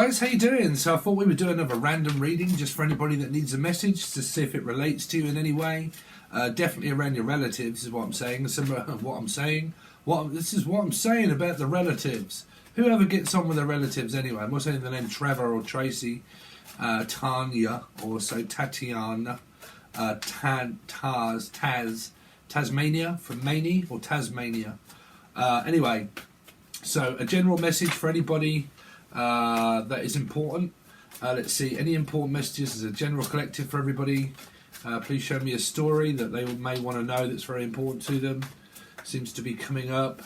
guys, how you doing? So I thought we would do another random reading just for anybody that needs a message to see if it relates to you in any way. Definitely around your relatives is what I'm saying. Similar to what I'm saying. This is what I'm saying about the relatives. Whoever gets on with their relatives anyway. I'm not saying the name Trevor or Tracy, Tanya, or so Tatiana, Tasmania from Manie or Tasmania. Anyway, so a general message for anybody that is important. Let's see, any important messages as a general collective for everybody. Please show me a story that they may want to know that's very important to them. Seems to be coming up.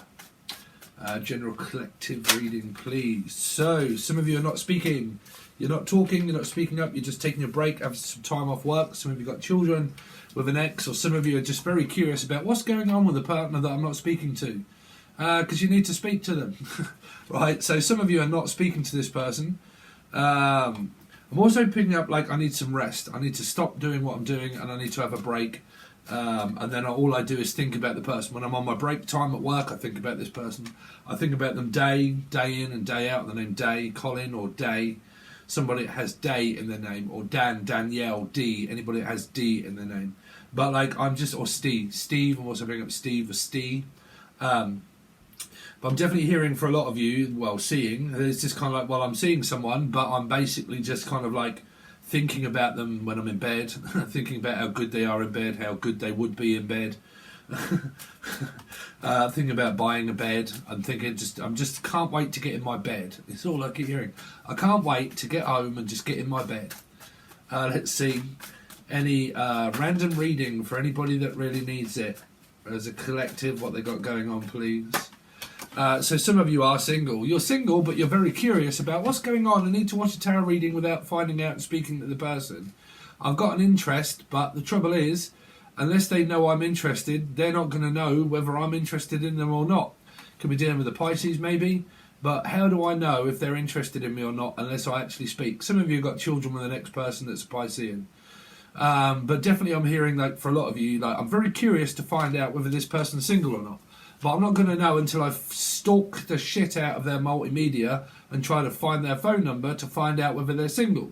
General collective reading, please. So, some of you are not speaking. You're not talking, you're not speaking up, you're just taking a break, having some time off work. Some of you got children with an ex, or some of you are just very curious about what's going on with a partner that I'm not speaking to. Because you need to speak to them. Right, so some of you are not speaking to this person. I'm also picking up like I need some rest. I need to stop doing what I'm doing and I need to have a break. And then all I do is think about the person. When I'm on my break time at work, I think about this person. I think about them day in and day out. The name Day, Colin or Day. Somebody that has Day in their name. Or Dan, Danielle, D. Anybody that has D in their name. But like I'm just, or Steve. I'm also bringing up Steve or Steve. But I'm definitely hearing for a lot of you, well, seeing, it's just kind of like, well, I'm seeing someone, but I'm basically just kind of like thinking about them when I'm in bed, thinking about how good they are in bed, how good they would be in bed, thinking about buying a bed. I'm just can't wait to get in my bed. It's all I keep hearing. I can't wait to get home and just get in my bed. Let's see, any random reading for anybody that really needs it as a collective, what they got going on, please. So some of you are single. You're single, but you're very curious about what's going on. I need to watch a tarot reading without finding out and speaking to the person. I've got an interest, but the trouble is, unless they know I'm interested, they're not going to know whether I'm interested in them or not. Could be dealing with a Pisces maybe, but how do I know if they're interested in me or not unless I actually speak? Some of you have got children with the next person that's a Piscean. But definitely I'm hearing, like, for a lot of you, like, I'm very curious to find out whether this person's single or not. But I'm not going to know until I've stalked the shit out of their multimedia and try to find their phone number to find out whether they're single.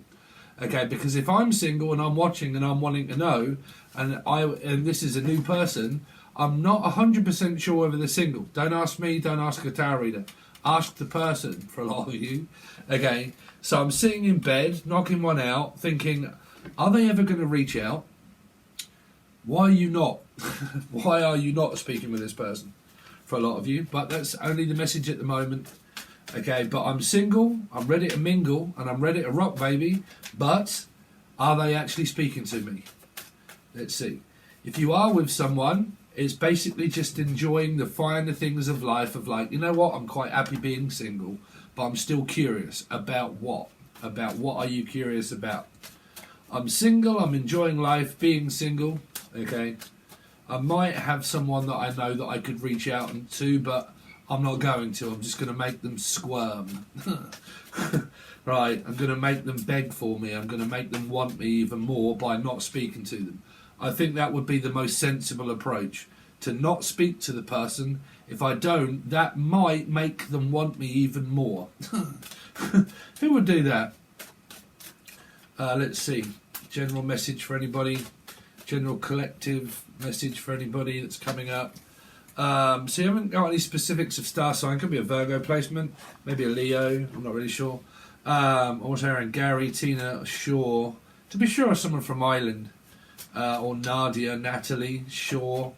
Okay, because if I'm single and I'm watching and I'm wanting to know, and this is a new person, I'm not 100% sure whether they're single. Don't ask me, don't ask a tarot reader. Ask the person, for a lot of you. Okay, so I'm sitting in bed, knocking one out, thinking, are they ever going to reach out? Why are you not? Why are you not speaking with this person? For a lot of you, but that's only the message at the moment. Okay, but I'm single, I'm ready to mingle, and I'm ready to rock, baby. But are they actually speaking to me? Let's see. If you are with someone, it's basically just enjoying the finer things of life, of like, you know what, I'm quite happy being single, but I'm still curious about what? About what are you curious about? I'm single, I'm enjoying life, being single, okay? I might have someone that I know that I could reach out to, but I'm not going to. I'm just going to make them squirm. Right, I'm going to make them beg for me. I'm going to make them want me even more by not speaking to them. I think that would be the most sensible approach, to not speak to the person. If I don't, that might make them want me even more. Who would do that? Let's see. General message for anybody. General collective message for anybody that's coming up. So you haven't got any specifics of star sign. Could be a Virgo placement, maybe a Leo, I'm not really sure. Also Aaron, Gary, Tina, Shaw. To be sure, someone from Ireland. Or Nadia, Natalie, Shaw.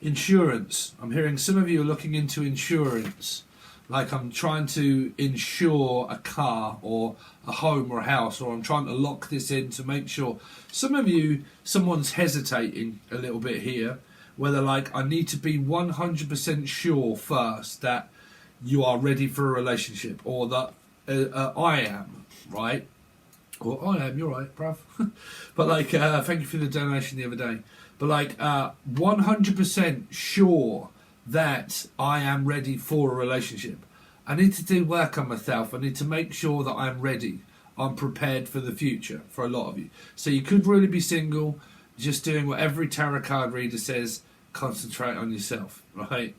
Insurance. I'm hearing some of you are looking into insurance. Like I'm trying to insure a car or a home or a house, or I'm trying to lock this in to make sure. Some of you, someone's hesitating a little bit here, whether like I need to be 100% sure first that you are ready for a relationship, or that I am, right? Or I am, you're right, bruv. But like, thank you for the donation the other day. But like 100% sure that I am ready for a relationship. I need to do work on myself. I need to make sure that I'm ready. I'm prepared for the future, for a lot of you. So you could really be single, just doing what every tarot card reader says, concentrate on yourself, right?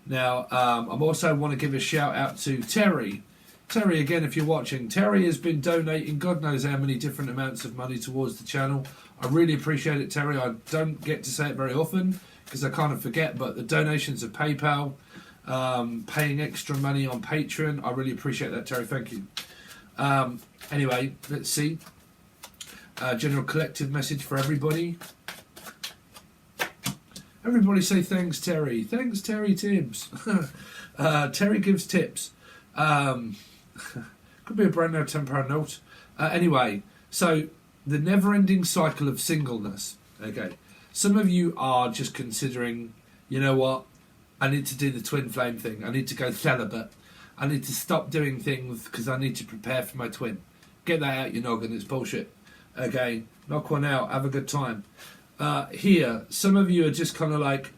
Now, I also want to give a shout out to Terry. Terry, again, if you're watching, Terry has been donating God knows how many different amounts of money towards the channel. I really appreciate it, Terry. I don't get to say it very often because I kind of forget, but the donations of PayPal, paying extra money on Patron, I really appreciate that, Terry. Thank you. Anyway, let's see. General collective message for everybody. Everybody say thanks, Terry. Thanks, Terry Tibbs. Terry gives tips. Could be a brand new £10 note. Anyway, so the never-ending cycle of singleness. Okay, some of you are just considering, you know what? I need to do the twin flame thing. I need to go celibate. I need to stop doing things because I need to prepare for my twin. Get that out your noggin. It's bullshit. Okay, knock one out. Have a good time. Here, some of you are just kind of like,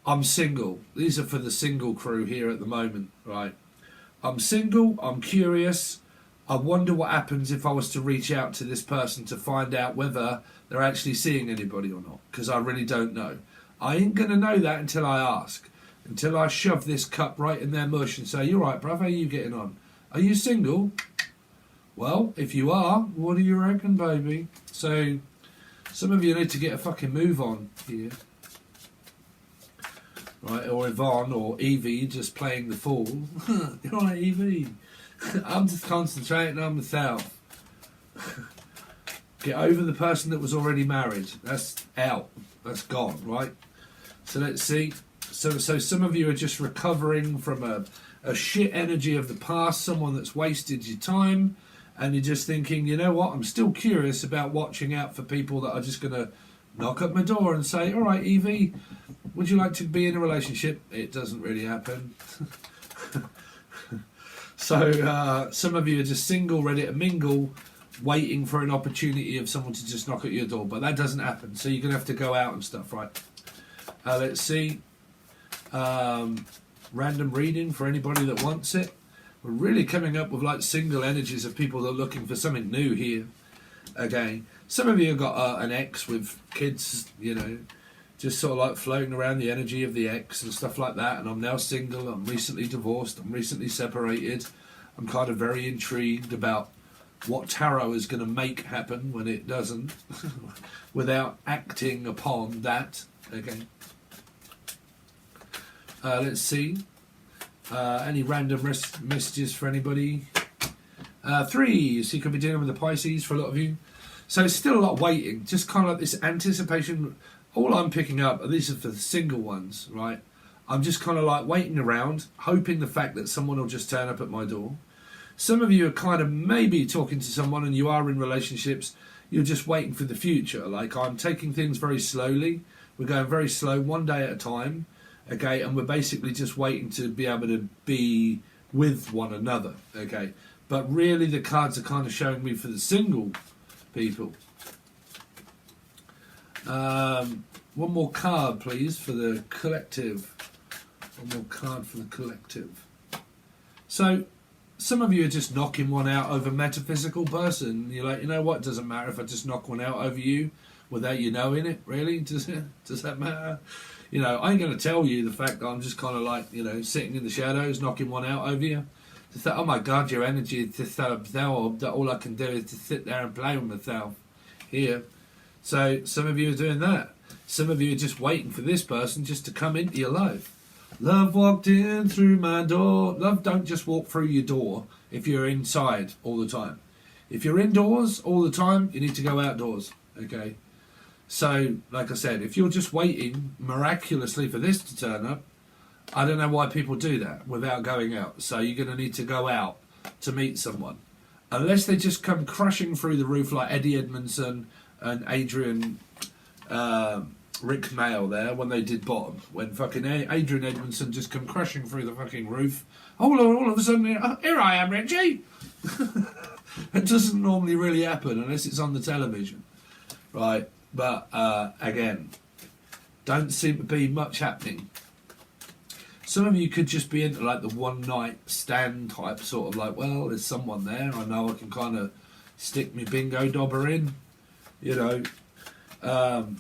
I'm single. These are for the single crew here at the moment, right? I'm single, I'm curious, I wonder what happens if I was to reach out to this person to find out whether they're actually seeing anybody or not, because I really don't know. I ain't going to know that until I ask, until I shove this cup right in their mush and say, you're right, bruv, how are you getting on? Are you single? Well, if you are, what do you reckon, baby? So, some of you need to get a fucking move on here. Right, or Yvonne or Evie just playing the fool. You're right, Evie. I'm just concentrating on myself. Get over the person that was already married. That's out. That's gone, right? So let's see. So some of you are just recovering from a shit energy of the past, someone that's wasted your time, and you're just thinking, you know what, I'm still curious about watching out for people that are just going to knock at my door and say, all right, Evie, would you like to be in a relationship? It doesn't really happen. So some of you are just single, ready to mingle, waiting for an opportunity of someone to just knock at your door. But that doesn't happen. So you're going to have to go out and stuff, right? Let's see. Random reading for anybody that wants it. We're really coming up with like single energies of people that are looking for something new here. Okay. Some of you have got an ex with kids, you know, just sort of like floating around the energy of the ex and stuff like that. And I'm now single. I'm recently divorced. I'm recently separated. I'm kind of very intrigued about what tarot is going to make happen when it doesn't, without acting upon that. Okay. Let's see. Any random messages for anybody? 3. So you could be dealing with the Pisces for a lot of you. So it's still a lot of waiting. Just kind of like this anticipation. All I'm picking up, these are for the single ones, right? I'm just kind of like waiting around, hoping the fact that someone will just turn up at my door. Some of you are kind of maybe talking to someone and you are in relationships. You're just waiting for the future. Like, I'm taking things very slowly. We're going very slow, one day at a time. Okay, and we're basically just waiting to be able to be with one another. Okay, but really the cards are kind of showing me for the single people. One more card, please, for the collective. One more card for the collective. So, some of you are just knocking one out over a metaphysical person. You're like, you know what? It doesn't matter if I just knock one out over you without you knowing it. Really? Does that matter? You know, I ain't going to tell you the fact that I'm just kind of like, you know, sitting in the shadows, knocking one out over you. Just that, oh my God, your energy is just so absorbed that all I can do is to sit there and play with myself here. So some of you are doing that. Some of you are just waiting for this person just to come into your life. Love walked in through my door. Love don't just walk through your door if you're inside all the time. If you're indoors all the time, you need to go outdoors, okay? So, like I said, if you're just waiting miraculously for this to turn up, I don't know why people do that without going out. So you're going to need to go out to meet someone. Unless they just come crushing through the roof like Eddie Edmondson and Rick Mail there when they did Bottom. When fucking Adrian Edmondson just come crushing through the fucking roof. All of a sudden, here I am, Reggie! It doesn't normally really happen unless it's on the television. Right? But, again, don't seem to be much happening. Some of you could just be into like the one night stand type sort of like, well, there's someone there. I know I can kind of stick my bingo dobber in. You know.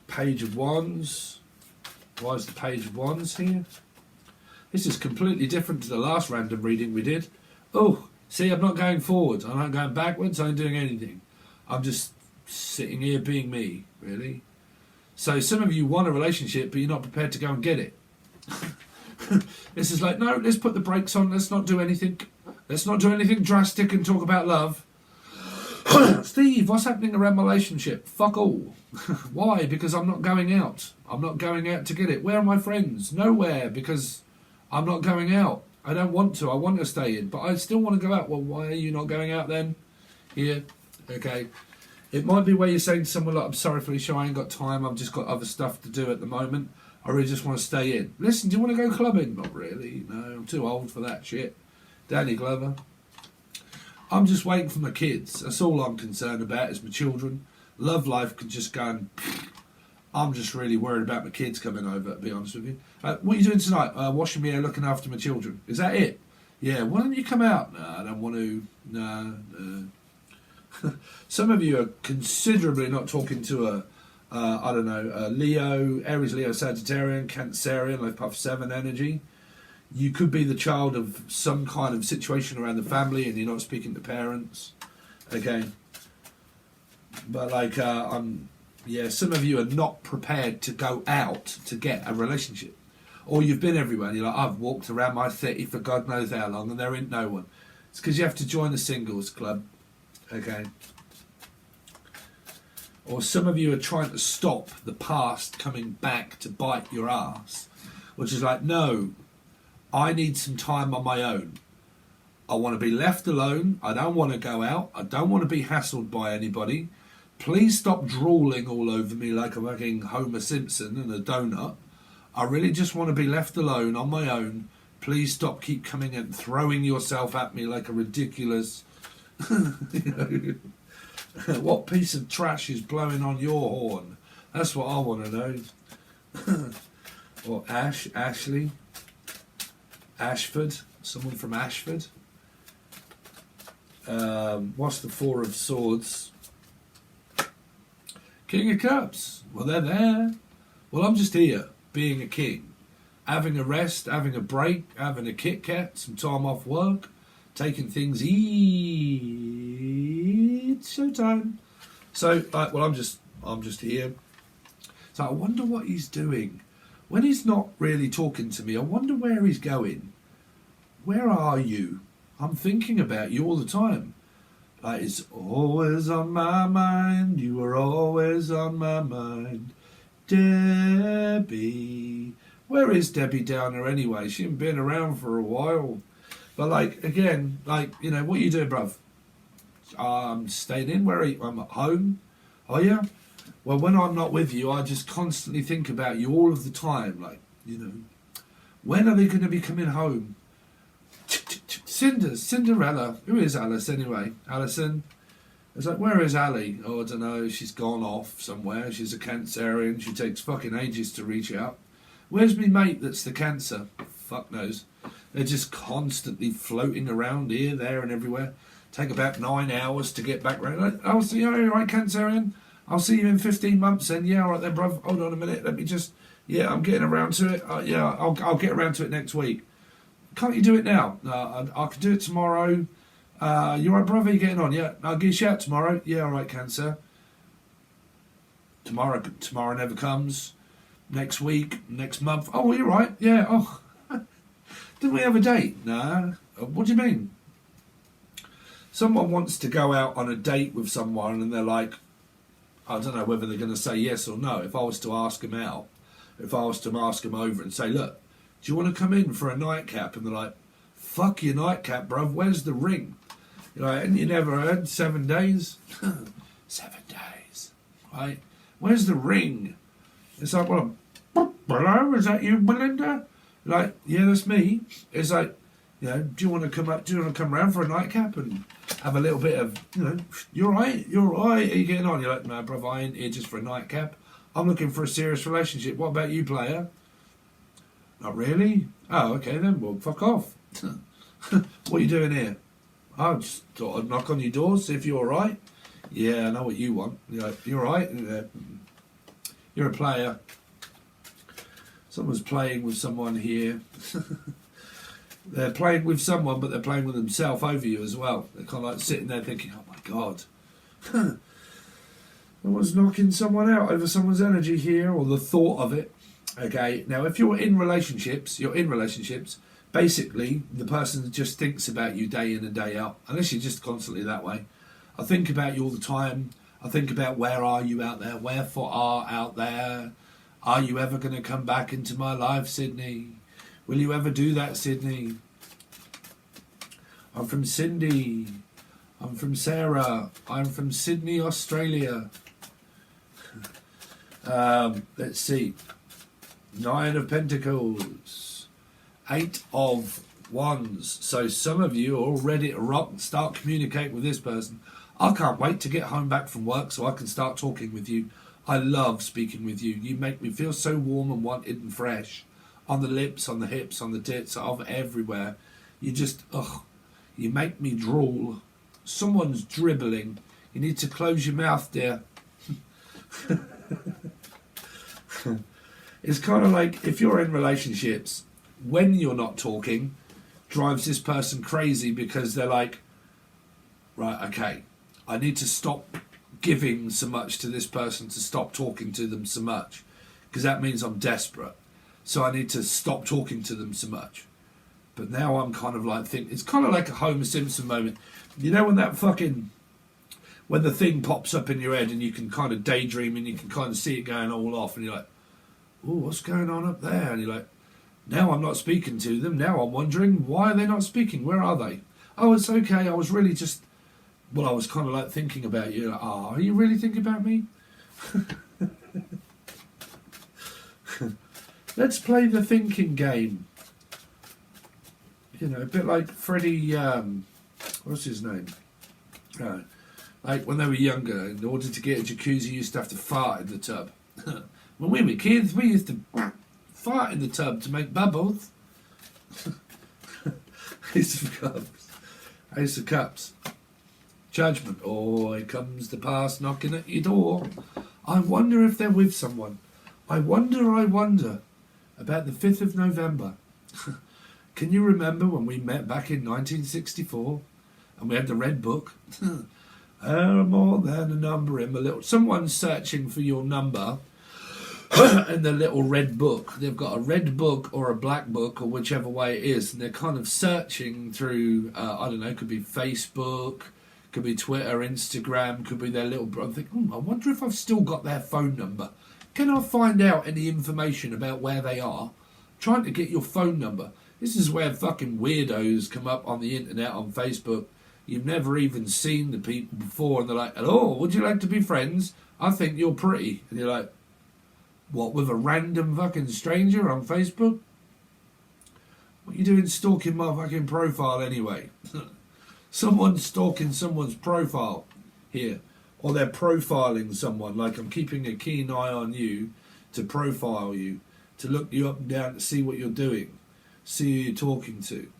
Page of Wands. Why is the Page of Wands here? This is completely different to the last random reading we did. Oh, see, I'm not going forwards. I'm not going backwards. I'm doing anything. I'm just sitting here being me, really. So some of you want a relationship, but you're not prepared to go and get it. This is like, no, let's put the brakes on. Let's not do anything. Let's not do anything drastic and talk about love. Steve, what's happening around my relationship? Fuck all. Why? Because I'm not going out. I'm not going out to get it. Where are my friends? Nowhere, because I'm not going out. I don't want to. I want to stay in, but I still want to go out. Well, why are you not going out then? Here. Okay. It might be where you're saying to someone like, I'm sorry, Felicia, I ain't got time. I've just got other stuff to do at the moment. I really just want to stay in. Listen, do you want to go clubbing? Not really. No, I'm too old for that shit. Danny Glover. I'm just waiting for my kids. That's all I'm concerned about is my children. Love life could just go and... I'm just really worried about my kids coming over, to be honest with you. What are you doing tonight? Washing my hair, looking after my children. Is that it? Yeah, why don't you come out? No, I don't want to. No. Some of you are considerably not talking to I don't know, Leo, Aries, Leo, Sagittarian, Cancerian, like Puff 7 energy. You could be the child of some kind of situation around the family and you're not speaking to parents. Okay. But like, yeah, some of you are not prepared to go out to get a relationship. Or you've been everywhere and you're like, I've walked around my city for God knows how long and there ain't no one. It's because you have to join the singles club. Okay. Or some of you are trying to stop the past coming back to bite your ass. Which is like, no, I need some time on my own. I want to be left alone. I don't want to go out. I don't want to be hassled by anybody. Please stop drooling all over me like a fucking Homer Simpson and a donut. I really just want to be left alone on my own. Please stop keep coming and throwing yourself at me like a ridiculous... you know, what piece of trash is blowing on your horn? That's what I want to know. Or Ashley, Ashford, someone from Ashford. What's the Four of Swords? King of Cups. Well, they're there. Well, I'm just here, being a king, having a rest, having a break, having a Kit Kat, some time off work, taking things easy. It's showtime. So, like, well, I'm just here. So I wonder what he's doing when he's not really talking to me. I wonder where he's going. Where are you? I'm thinking about you all the time. Like, it's always on my mind. You are always on my mind, Debbie. Where is Debbie Downer anyway? She hasn't been around for a while. But like, again, like, you know, what are you doing, bruv? I'm staying in. Where are you? I'm at home. Oh, yeah? Well, when I'm not with you, I just constantly think about you all of the time. Like, you know, when are they going to be coming home? Cinderella. Who is Alice anyway? Alison. It's like, where is Ali? Oh, I don't know. She's gone off somewhere. She's a Cancerian. She takes fucking ages to reach out. Where's me mate that's the Cancer? Fuck knows. They're just constantly floating around here, there and everywhere. Take about 9 hours to get back round. I'll see you, all right, Cancerian? I'll see you in 15 months then. Yeah, all right then, bruv. Hold on a minute. Let me just... Yeah, I'm getting around to it. Yeah, I'll get around to it next week. Can't you do it now? I can do it tomorrow. You all right, bruv? How you getting on? Yeah, I'll give you a shout tomorrow. Yeah, all right, Cancer. Tomorrow never comes. Next week, next month. Oh, you're right. Yeah, oh... Didn't we have a date? No. What do you mean? Someone wants to go out on a date with someone and they're like, I don't know whether they're going to say yes or no. If I was to ask them out, if I was to ask them over and say, look, do you want to come in for a nightcap? And they're like, fuck your nightcap, bruv. Where's the ring? You're like, and you never heard 7 days? 7 days. Right? Where's the ring? It's like, well, hello, is that you, Melinda? Like, yeah, that's me. It's like, you know, do you want to come up? Do you want to come round for a nightcap and have a little bit of, you know, you're right. Are you getting on? You're like, no, bruv, I ain't here just for a nightcap. I'm looking for a serious relationship. What about you, player? Not really. Oh, okay then. Well, fuck off. What are you doing here? I just thought I'd knock on your door, see if you're all right. Yeah, I know what you want. You're like, you're all right. You're a player. Someone's playing with someone here. They're playing with someone, but they're playing with themselves over you as well. They're kind of like sitting there thinking, oh my God. Someone's knocking someone out over someone's energy here, or the thought of it. Okay, now if you're in relationships, basically the person just thinks about you day in and day out, unless you're just constantly that way. I think about you all the time. I think about where are you out there, wherefore are out there. Are you ever going to come back into my life, Sydney? Will you ever do that, Sydney? I'm from Cindy. I'm from Sarah. I'm from Sydney, Australia. Let's see. 9 of Pentacles. 8 of Wands. So some of you are all ready to rock and start communicating with this person. I can't wait to get home back from work so I can start talking with you. I love speaking with you. You make me feel so warm and wanted and fresh. On the lips, on the hips, on the tits, everywhere. You just, you make me drool. Someone's dribbling. You need to close your mouth, dear. It's kind of like if you're in relationships, when you're not talking, drives this person crazy because they're like, right, okay, I need to stop giving so much to this person to stop talking to them so much, because that means I'm desperate. So I need to stop talking to them so much. But now I'm kind of like thinking, it's kind of like a Homer Simpson moment. You know when when the thing pops up in your head and you can kind of daydream and you can kind of see it going all off and you're like, oh, what's going on up there? And you're like, now I'm not speaking to them. Now I'm wondering, why are they not speaking? Where are they? Oh, it's okay. I was really just, I was kind of like thinking about you. Like, are you really thinking about me? Let's play the thinking game. You know, a bit like Freddie, what's his name? Like when they were younger, in order to get a jacuzzi, you used to have to fart in the tub. When we were kids, we used to fart in the tub to make bubbles. Ace of Cups. Ace of Cups. Judgment. Oh, here comes the past knocking at your door. I wonder if they're with someone. I wonder about the 5th of November. Can you remember when we met back in 1964 and we had the red book? More than a number in my little... Someone's searching for your number in the little red book. They've got a red book or a black book or whichever way it is, and they're kind of searching through, I don't know, could be Facebook, could be Twitter, Instagram, could be their little brother. Think, I wonder if I've still got their phone number. Can I find out any information about where they are? Trying to get your phone number. This is where fucking weirdos come up on the internet, on Facebook. You've never even seen the people before, and they're like, hello, would you like to be friends? I think you're pretty. And you're like, what, with a random fucking stranger on Facebook? What are you doing stalking my fucking profile anyway? Someone's stalking someone's profile here. Or they're profiling someone, like I'm keeping a keen eye on you to profile you, to look you up and down to see what you're doing, see who you're talking to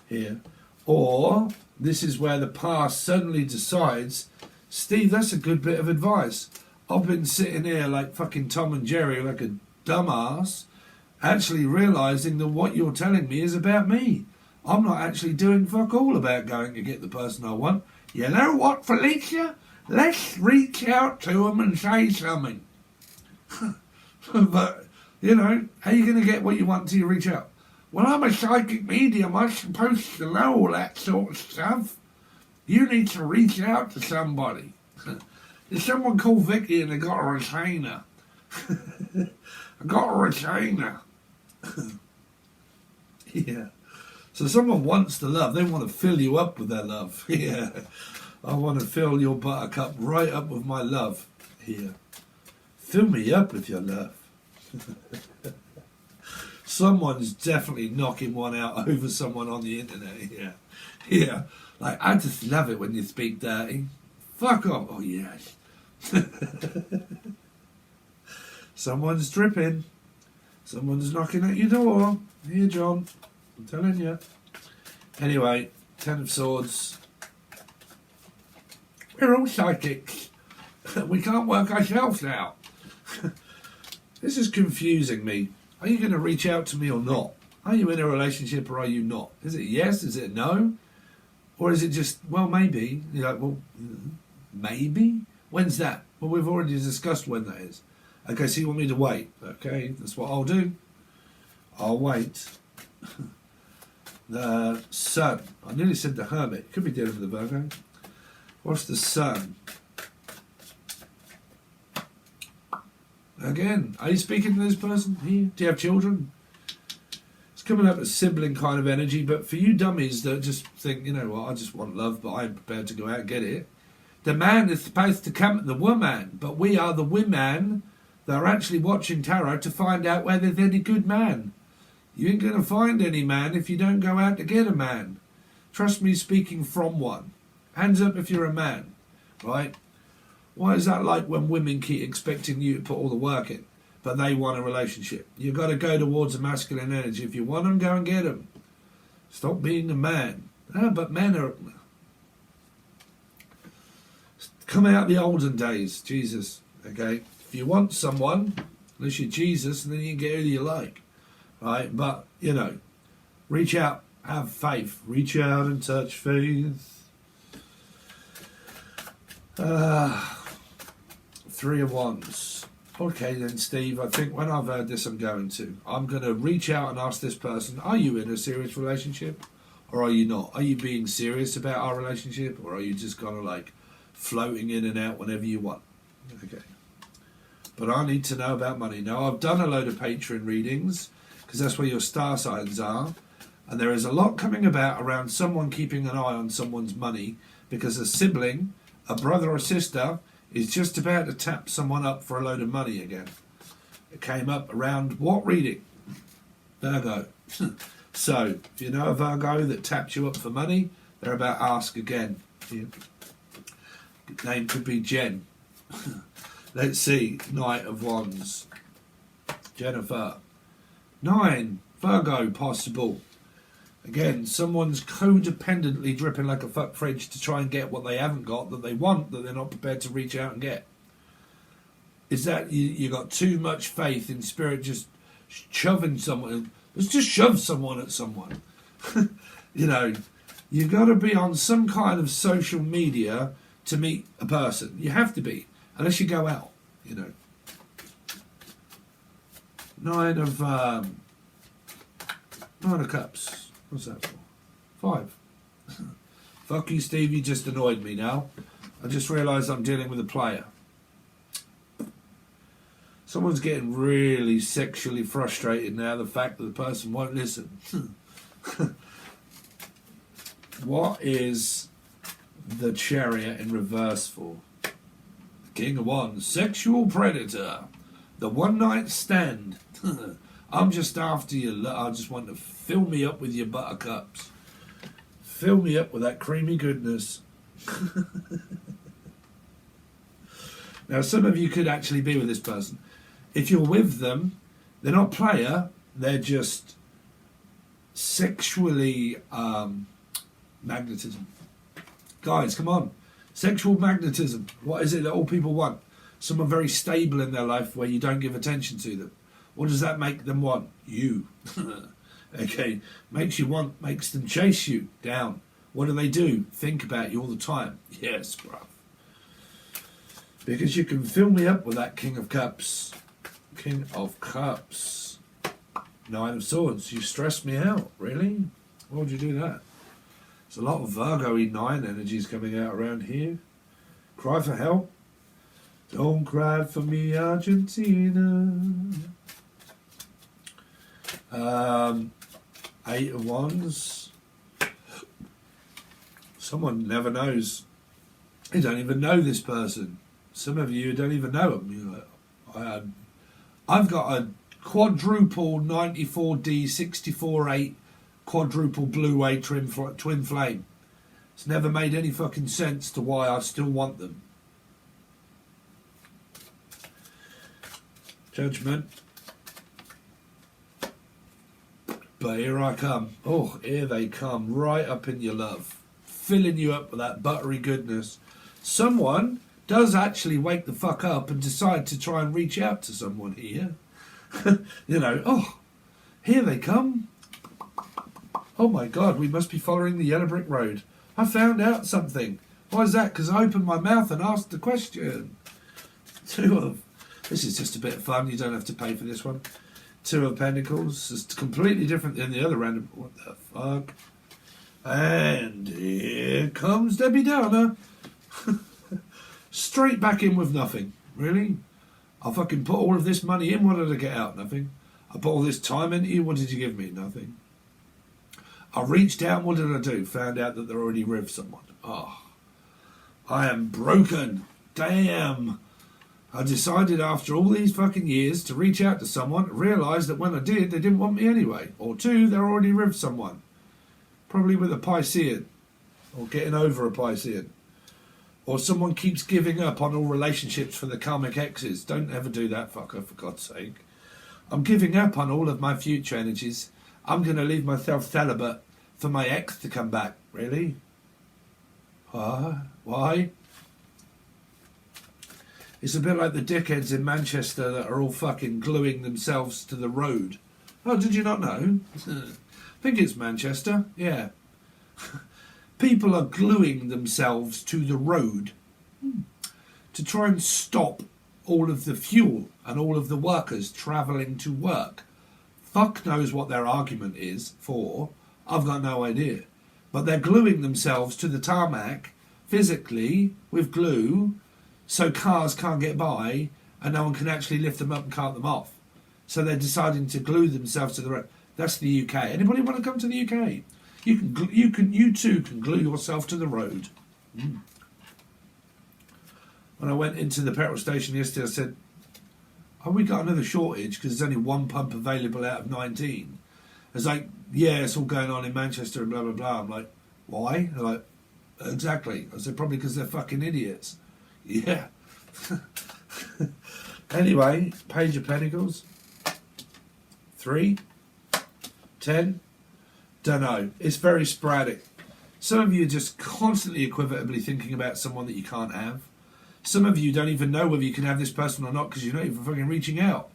here. Or this is where the past suddenly decides, Steve, that's a good bit of advice. I've been sitting here like fucking Tom and Jerry, like a dumbass, actually realising that what you're telling me is about me. I'm not actually doing fuck all about going to get the person I want. You know what, Felicia? Let's reach out to them and say something. But, you know, how are you going to get what you want till you reach out? Well, I'm a psychic medium. I'm supposed to know all that sort of stuff. You need to reach out to somebody. There's someone called Vicky and they got a retainer. I got a retainer. Yeah. So someone wants the love. They want to fill you up with their love. Yeah. I want to fill your buttercup right up with my love here. Fill me up with your love. Someone's definitely knocking one out over someone on the internet. Yeah. Yeah. Like, I just love it when you speak dirty. Fuck off. Oh, yes. Someone's dripping. Someone's knocking at your door. Here, John. I'm telling you. Anyway, 10 of Swords. We're all psychics. We can't work ourselves out. This is confusing me. Are you going to reach out to me or not? Are you in a relationship or are you not? Is it yes? Is it no? Or is it just, well, maybe? You're like, well, maybe? When's that? Well, we've already discussed when that is. Okay, so you want me to wait? Okay, that's what I'll do. I'll wait. The Sun. I nearly said the Hermit. Could be dealing with the Virgo. What's the Sun? Again, are you speaking to this person here? Do you have children? It's coming up as sibling kind of energy, but for you dummies that just think, you know what, I just want love, but I'm prepared to go out and get it. The man is supposed to come at the woman, but we are the women that are actually watching tarot to find out whether there's any good man. You ain't going to find any man if you don't go out to get a man. Trust me, speaking from one. Hands up if you're a man, right? Why is that like when women keep expecting you to put all the work in, but they want a relationship? You've got to go towards a masculine energy. If you want them, go and get them. Stop being a man. Ah, but men are... Come out the olden days, Jesus, okay? If you want someone, unless you're Jesus, then you can get who you like, right? But, you know, reach out, have faith. Reach out and touch faith. 3 of Wands. Okay then, Steve, I think when I've heard this, I'm going to reach out and ask this person, are you in a serious relationship or are you not? Are you being serious about our relationship or are you just kind of like floating in and out whenever you want? Okay. But I need to know about money. Now, I've done a load of Patron readings because that's where your star signs are. And there is a lot coming about around someone keeping an eye on someone's money because a sibling, a brother or sister, is just about to tap someone up for a load of money again. It came up around what reading? Virgo. So, if you know a Virgo that tapped you up for money, they're about ask again. Name could be Jen. Let's see. Knight of Wands. Jennifer. 9. Virgo possible. Again, someone's codependently dripping like a fuck fridge to try and get what they haven't got, that they want, that they're not prepared to reach out and get. Is that you got too much faith in spirit just shoving someone? Let's just shove someone at someone. You know, you've got to be on some kind of social media to meet a person. You have to be, unless you go out, you know. 9 of Cups. What's that for? 5. Fuck you, Steve, you just annoyed me now. I just realised I'm dealing with a player. Someone's getting really sexually frustrated now, the fact that the person won't listen. What is the Chariot in reverse for? The King of Wands. Sexual predator. The one night stand. I'm just after you. I just want to fill me up with your buttercups. Fill me up with that creamy goodness. Now, some of you could actually be with this person. If you're with them, they're not player. They're just sexually magnetism. Guys, come on. Sexual magnetism. What is it that all people want? Someone very stable in their life where you don't give attention to them. What does that make them want? You. Okay. Makes them chase you down. What do? Think about you all the time. Yes, bruv. Because you can fill me up with that King of Cups. King of Cups. 9 of Swords. You stress me out. Really? Why would you do that? There's a lot of Virgo-y 9 energies coming out around here. Cry for help. Don't cry for me, Argentina. 8 of Wands. Someone never knows. You don't even know this person. Some of you don't even know them. You're like, I've got a quadruple 94D 64-8 quadruple blue 8 twin flame. It's never made any fucking sense to why I still want them. Judgment. But here I come. Oh, here they come. Right up in your love. Filling you up with that buttery goodness. Someone does actually wake the fuck up and decide to try and reach out to someone here. You know, oh, here they come. Oh my God, we must be following the yellow brick road. I found out something. Why is that? Because I opened my mouth and asked the question. This is just a bit of fun. You don't have to pay for this one. Two of Pentacles. It's completely different than the other random. What the fuck? And here comes Debbie Downer. Straight back in with nothing. Really? I fucking put all of this money in. What did I get out? Nothing. I put all this time into you. What did you give me? Nothing. I reached out. What did I do? Found out that they're already with someone. Oh, I am broken. Damn. I decided after all these fucking years to reach out to someone, realised that when I did, they didn't want me anyway. Or two, they're already with someone. Probably with a Piscean. Or getting over a Piscean. Or someone keeps giving up on all relationships for the karmic exes. Don't ever do that, fucker, for God's sake. I'm giving up on all of my future energies. I'm going to leave myself celibate for my ex to come back. Really? Why? It's a bit like the dickheads in Manchester that are all fucking gluing themselves to the road. Oh, did you not know? I think it's Manchester. Yeah. People are gluing themselves to the road to try and stop all of the fuel and all of the workers travelling to work. Fuck knows what their argument is for. I've got no idea. But they're gluing themselves to the tarmac physically with glue so cars can't get by and no one can actually lift them up and cart them off. So they're deciding to glue themselves to the road. That's the UK. Anybody want to come to the UK? You too can glue yourself to the road. When I went into the petrol station yesterday, I said, "Oh, we got another shortage because there's only one pump available out of 19." It's like, yeah, it's all going on in Manchester and blah blah blah. I'm like, why? They're like, exactly. I said, probably because they're fucking idiots. Yeah. Anyway, Page of Pentacles. 3, 10. Don't know. It's very sporadic. Some of you are just constantly equivocatively thinking about someone that you can't have. Some of you don't even know whether you can have this person or not because you're not even fucking reaching out.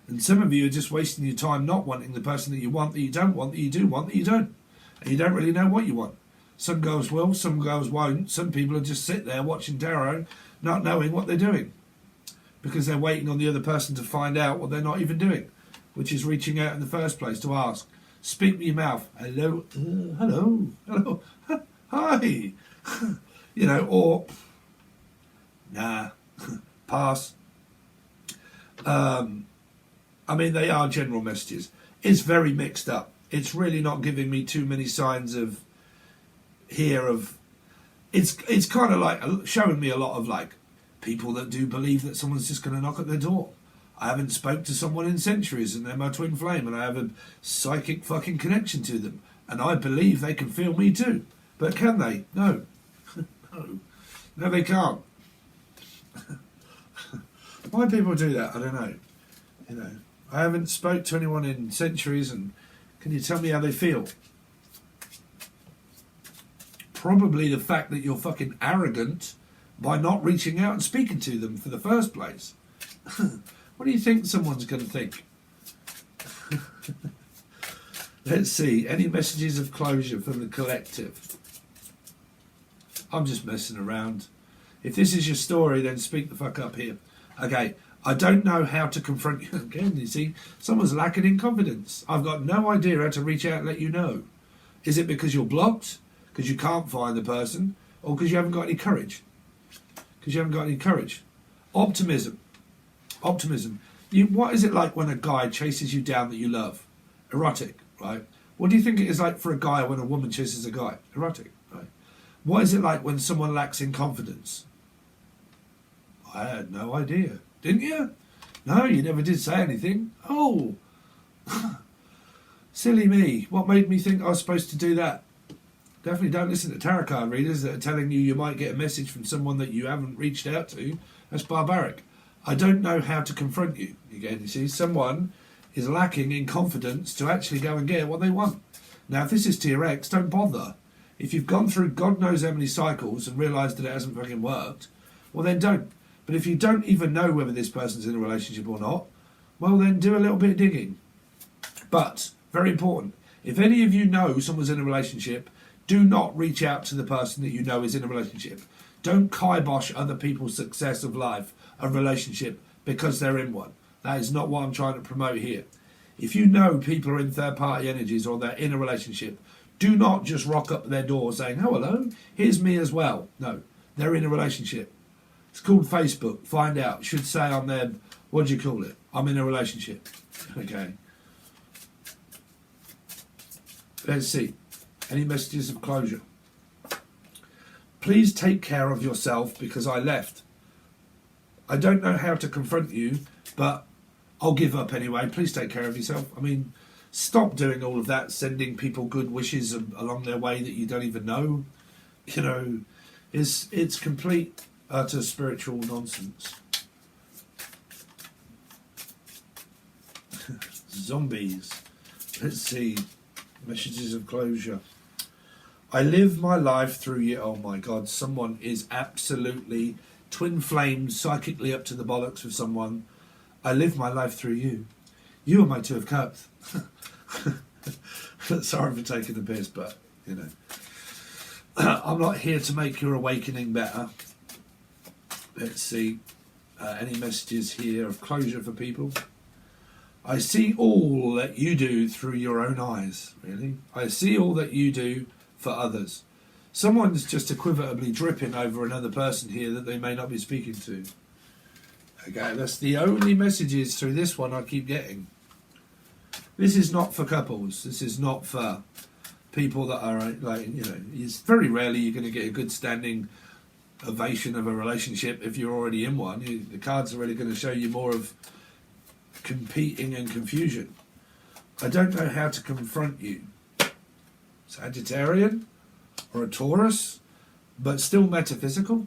And some of you are just wasting your time not wanting the person that you want, that you don't want, that you do want, that you don't. And you don't really know what you want. Some girls will, some girls won't. Some people are just sit there watching tarot, not knowing what they're doing. Because they're waiting on the other person to find out what they're not even doing. Which is reaching out in the first place to ask. Speak with your mouth. Hello, hello, hi. You know, or, nah, pass. I mean, they are general messages. It's very mixed up. It's really not giving me too many signs of it's kind of like showing me a lot of like people that do believe that someone's just going to knock at their door. I haven't spoke to someone in centuries and they're my twin flame and I have a psychic fucking connection to them and I believe they can feel me too. But can they? No. No, they can't. Why people do that, I don't know. You know, I haven't spoke to anyone in centuries and can you tell me how they feel? Probably the fact that you're fucking arrogant by not reaching out and speaking to them for the first place. What do you think someone's going to think? Let's see. Any messages of closure from the collective? I'm just messing around. If this is your story, then speak the fuck up here. Okay. I don't know how to confront you. Again, you see, someone's lacking in confidence. I've got no idea how to reach out and let you know. Is it because you're blocked? Because you can't find the person? Or because you haven't got any courage? Because you haven't got any courage. Optimism. What is it like when a guy chases you down that you love? Erotic, right? What do you think it is like for a guy when a woman chases a guy? Erotic, right? What is it like when someone lacks in confidence? I had no idea. Didn't you? No, you never did say anything. Oh. Silly me. What made me think I was supposed to do that? Definitely don't listen to tarot card readers that are telling you might get a message from someone that you haven't reached out to. That's barbaric. I don't know how to confront you. Again, you see, someone is lacking in confidence to actually go and get what they want. Now, if this is to your ex, don't bother. If you've gone through God knows how many cycles and realised that it hasn't fucking worked, well then don't. But if you don't even know whether this person's in a relationship or not, Well, then do a little bit of digging. But, very important, if any of you know someone's in a relationship, do not reach out to the person that you know is in a relationship. Don't kibosh other people's success of life, a relationship, because they're in one. That is not what I'm trying to promote here. If you know people are in third-party energies or they're in a relationship, do not just rock up their door saying, oh, hello, here's me as well. No, they're in a relationship. It's called Facebook. Find out. It should say on there, what do you call it? I'm in a relationship. Okay. Let's see. Any messages of closure? Please take care of yourself because I left. I don't know how to confront you, but I'll give up anyway. Please take care of yourself. I mean, stop doing all of that, sending people good wishes along their way that you don't even know. You know, it's complete, utter spiritual nonsense. Zombies. Let's see. Messages of closure. I live my life through you. Oh my God, someone is absolutely twin flamed, psychically up to the bollocks with someone. I live my life through you. You are my two of cups. Sorry for taking the piss, but, you know. I'm not here to make your awakening better. Let's see. Any messages here of closure for people? I see all that you do through your own eyes, really. I see all that you do for others. Someone's just equivalently dripping over another person here that they may not be speaking to. Okay, that's the only messages through this one I keep getting. This is not for couples. This is not for people that are, like, you know, it's very rarely you're going to get a good standing ovation of a relationship if you're already in one. The cards are really going to show you more of competing and confusion. I don't know how to confront you. Sagittarian or a Taurus, but still metaphysical.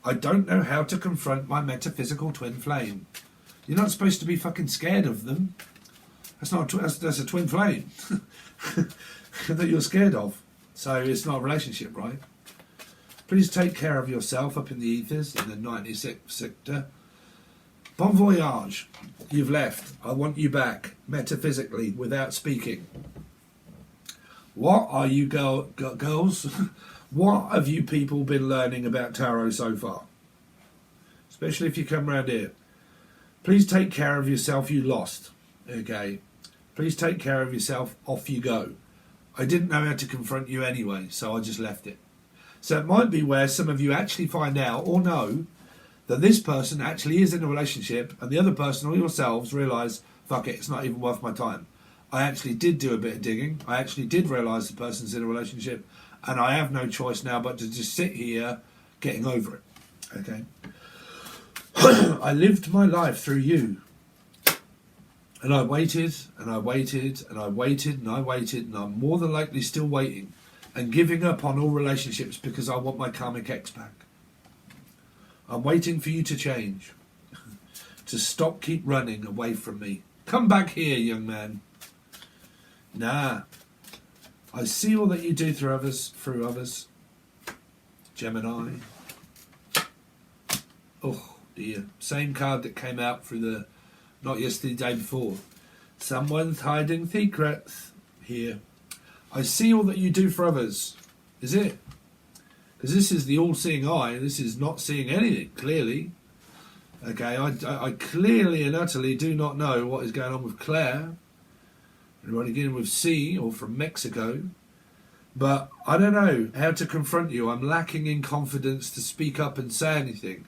I don't know how to confront my metaphysical twin flame. You're not supposed to be fucking scared of them. That's not that's a twin flame that you're scared of. So it's not a relationship, right? Please take care of yourself up in the ethers in the 96th sector. Bon voyage. You've left. I want you back metaphysically without speaking. What are you girls? What have you people been learning about tarot so far? Especially if you come round here. Please take care of yourself, you lost. Okay. Please take care of yourself, off you go. I didn't know how to confront you anyway, so I just left it. So it might be where some of you actually find out or know that this person actually is in a relationship and the other person or yourselves realise, fuck it, it's not even worth my time. I actually did do a bit of digging. I actually did realise the person's in a relationship and I have no choice now but to just sit here getting over it. Okay. I lived my life through you. And I waited and I waited and I waited and I waited and I'm more than likely still waiting and giving up on all relationships because I want my karmic ex back. I'm waiting for you to change. To stop keep running away from me. Come back here, young man. Nah. I see all that you do through others. Gemini. Oh dear. Same card that came out through the, not yesterday, the day before. Someone's hiding secrets here. I see all that you do for others. Is it? Because this is the all-seeing eye. This is not seeing anything, clearly. Okay, I clearly and utterly do not know what is going on with Claire. Right, again with C, or from Mexico. But I don't know how to confront you. I'm lacking in confidence to speak up and say anything.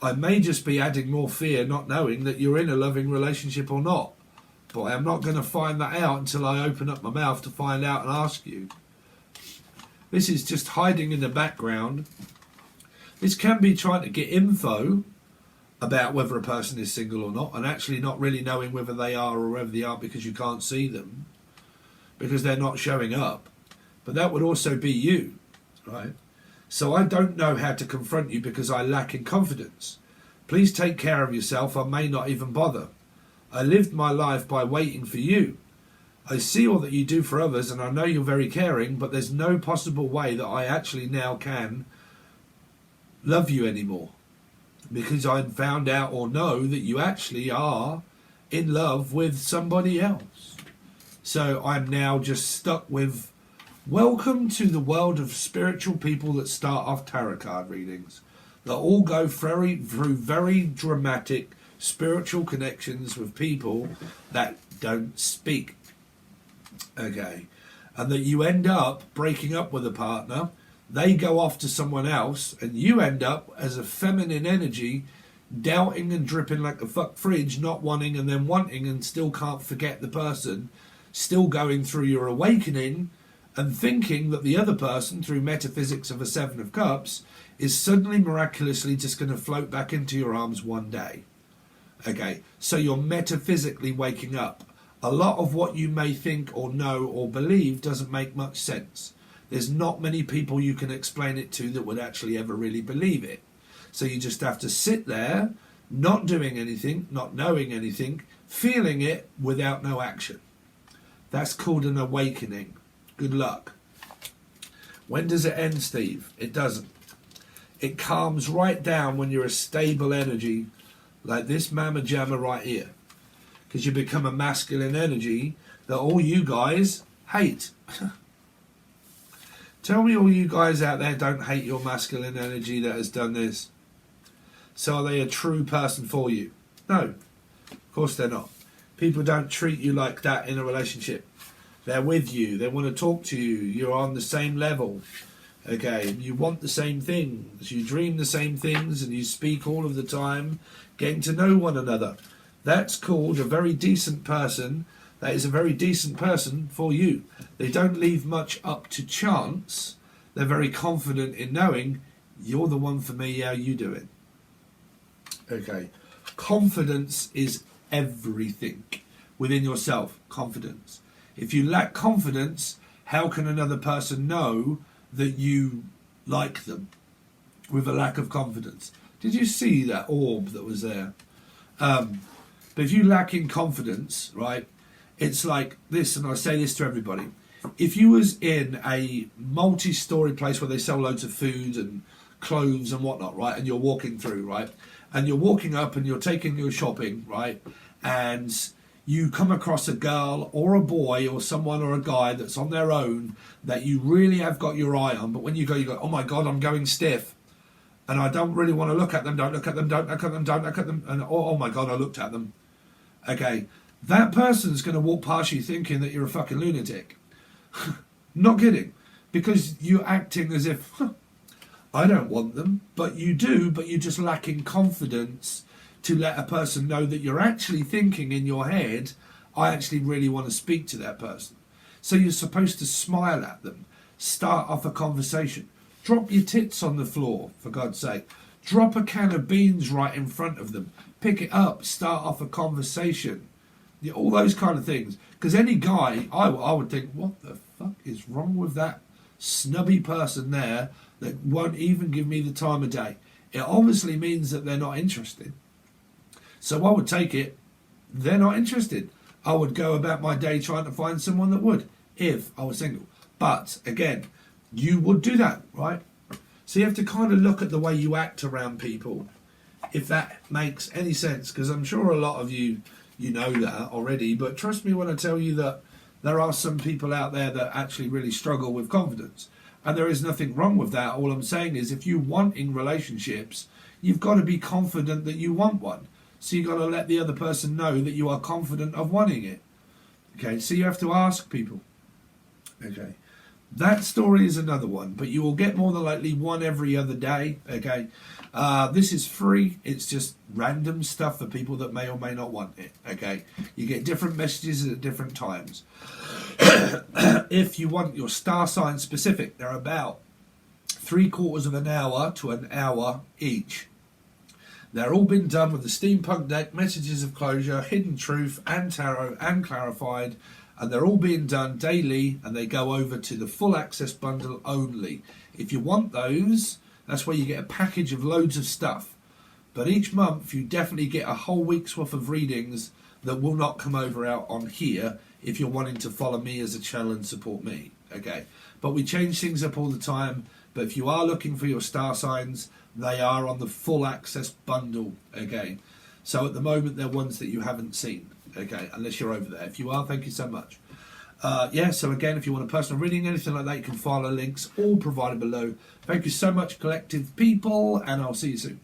I may just be adding more fear, not knowing that you're in a loving relationship or not. But I'm not going to find that out until I open up my mouth to find out and ask you. This is just hiding in the background. This can be trying to get info about whether a person is single or not, and actually not really knowing whether they are or whether they aren't because you can't see them, because they're not showing up. But that would also be you, right? So I don't know how to confront you because I lack in confidence. Please take care of yourself. I may not even bother. I lived my life by waiting for you. I see all that you do for others and I know you're very caring, but there's no possible way that I actually now can love you anymore. Because I found out or know that you actually are in love with somebody else. So I'm now just stuck with, welcome to the world of spiritual people that start off tarot card readings, that all go through very dramatic spiritual connections with people that don't speak. Okay. And that you end up breaking up with a partner, they go off to someone else, and you end up as a feminine energy, doubting and dripping like a fuck fridge, not wanting and then wanting, and still can't forget the person, still going through your awakening and thinking that the other person, through metaphysics of a Seven of Cups, is suddenly miraculously just going to float back into your arms one day. Okay, so you're metaphysically waking up. A lot of what you may think or know or believe doesn't make much sense. There's not many people you can explain it to that would actually ever really believe it. So you just have to sit there, not doing anything, not knowing anything, feeling it without no action. That's called an awakening. Good luck. When does it end, Steve? It doesn't. It calms right down when you're a stable energy, like this mamma jamma right here. Because you become a masculine energy that all you guys hate. Tell me all you guys out there don't hate your masculine energy that has done this. So are they a true person for you? No, of course they're not. People don't treat you like that in a relationship. They're with you. They want to talk to you. You're on the same level. Okay, you want the same things. You dream the same things and you speak all of the time, getting to know one another. That's called a very decent person. That is a very decent person for you. They don't leave much up to chance. They're very confident in knowing, you're the one for me, how you doing? Okay. Confidence is everything within yourself. Confidence. If you lack confidence, how can another person know that you like them with a lack of confidence? Did you see that orb that was there? But if you lack in confidence, right, it's like this, and I say this to everybody. If you was in a multi-story place where they sell loads of food and clothes and whatnot, right, and you're walking through, right, and you're walking up and you're taking your shopping, right, and you come across a girl or a boy or someone or a guy that's on their own that you really have got your eye on, but when you go, oh my God, I'm going stiff. And I don't really want to look at them, don't look at them, don't look at them, don't look at them. And oh my God, I looked at them. Okay, that person's going to walk past you thinking that you're a fucking lunatic. Not kidding. Because you're acting as if, I don't want them. But you do, but you're just lacking confidence to let a person know that you're actually thinking in your head, I actually really want to speak to that person. So you're supposed to smile at them, start off a conversation. Drop your tits on the floor, for God's sake. Drop a can of beans right in front of them. Pick it up, start off a conversation. Yeah, all those kind of things. Because any guy, I would think, what the fuck is wrong with that snubby person there that won't even give me the time of day? It obviously means that they're not interested. So I would take it, they're not interested. I would go about my day trying to find someone that would, if I was single. But, again, you would do that, right? So you have to kind of look at the way you act around people, if that makes any sense, because I'm sure a lot of you know that already, but trust me when I tell you that there are some people out there that actually really struggle with confidence, and there is nothing wrong with that. All I'm saying is, if you're wanting relationships, you've got to be confident that you want one. So you've got to let the other person know that you are confident of wanting it. Okay, so you have to ask people. Okay. That story is another one, but you will get more than likely one every other day, okay? This is free. It's just random stuff for people that may or may not want it, okay? You get different messages at different times. If you want your star sign specific, they're about 3/4 of an hour to an hour each. They're all been done with the steampunk deck, messages of closure, hidden truth, and tarot, and clarified. And they're all being done daily, and they go over to the full access bundle only. If you want those, that's where you get a package of loads of stuff. But each month, you definitely get a whole week's worth of readings that will not come over out on here if you're wanting to follow me as a channel and support me. Okay, but we change things up all the time. But if you are looking for your star signs, they are on the full access bundle. Okay, so at the moment, they're ones that you haven't seen. okay, unless you're over there. If you are, thank you so much. So again, if you want a personal reading, anything like that, you can follow links, all provided below. Thank you so much, collective people, and I'll see you soon.